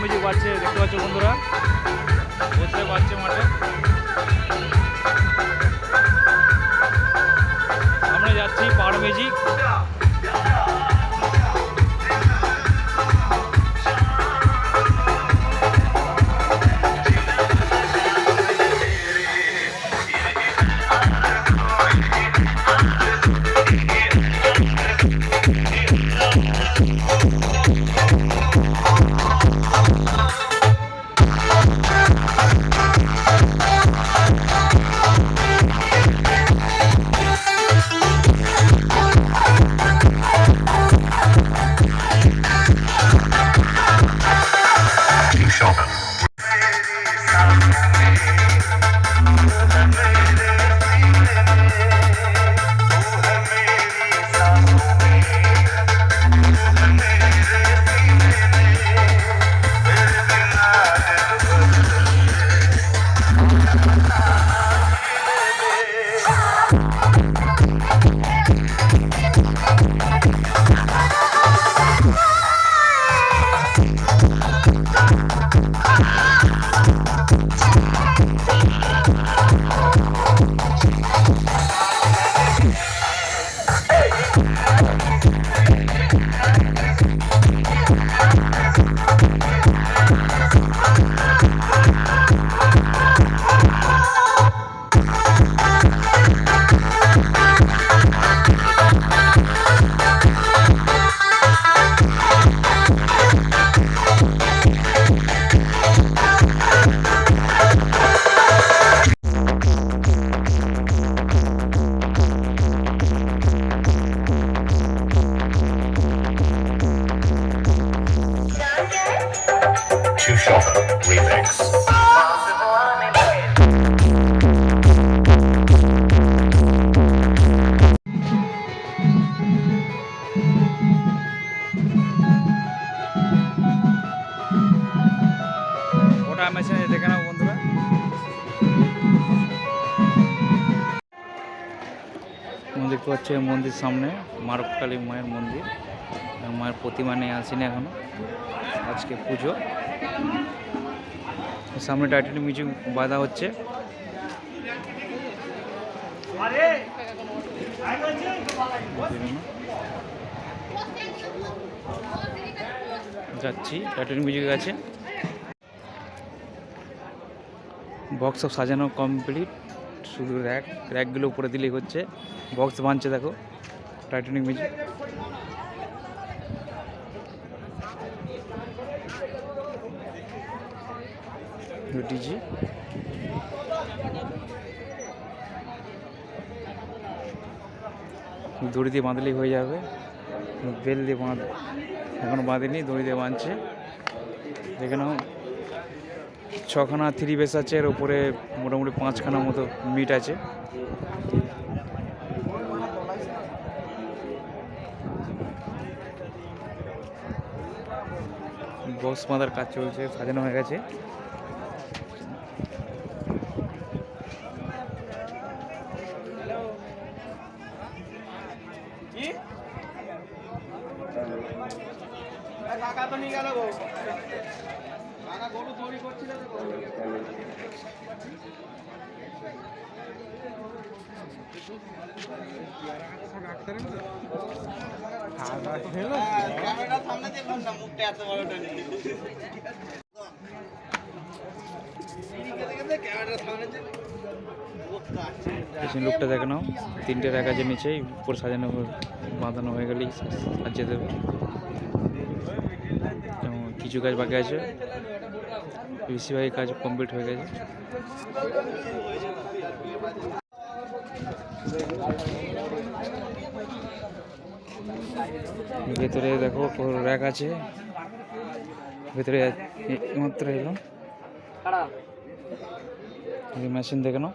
Music বাজছে, দেখতে পাচ্ছ বন্ধুরা, বসে বাজছে মাঠে। আমরা যাচ্ছি পাহাড় মিউজিক। Remix. ওটা মেশিনে দেখে নাও বন্ধুরা। দেখতে পাচ্ছি মন্দির সামনে মারকালী মায়ের মন্দির, মায়ের প্রতিমা নিয়ে আসেনি এখনো, আজকে পুজো। সামনে টাইটানিক মিউজিক বাঁধা হচ্ছে। যাচ্ছি টাইটানিক মিউজিকের কাছে। বক্স সব সাজানো কমপ্লিট, শুধু র্যাকগুলো উপরে দিলেই হচ্ছে। বক্স বানছে দেখো টাইটানিক মিউজিক। ডিজি দড়ি দিয়ে বাঁধলেই হয়ে যাবে, বেল দিয়ে এখনো বাঁধেনি, দড়ি দিয়ে বাঁধছে। এখানেও 6খানা 3 বেস আছে, এর উপরে মোটামুটি 5খানা মতো মিট আছে। বক্স বাঁধার কাজ চলছে, সাজানো হয়ে গেছে। পেছন লুকটা দেখে নাও, 3টে র্যাক আছে নিচে, উপর সাজানো বাঁধানো হয়ে গেলেই সাজিয়ে দেবে। কিছু কাজ বাকি আছে, বেশিরভাগই কাজ কমপ্লিট হয়ে গেছে। ভেতরে দেখো র্যাক আছে, ভেতরে মাত্র এলাম। মেশিন দেখে নাও।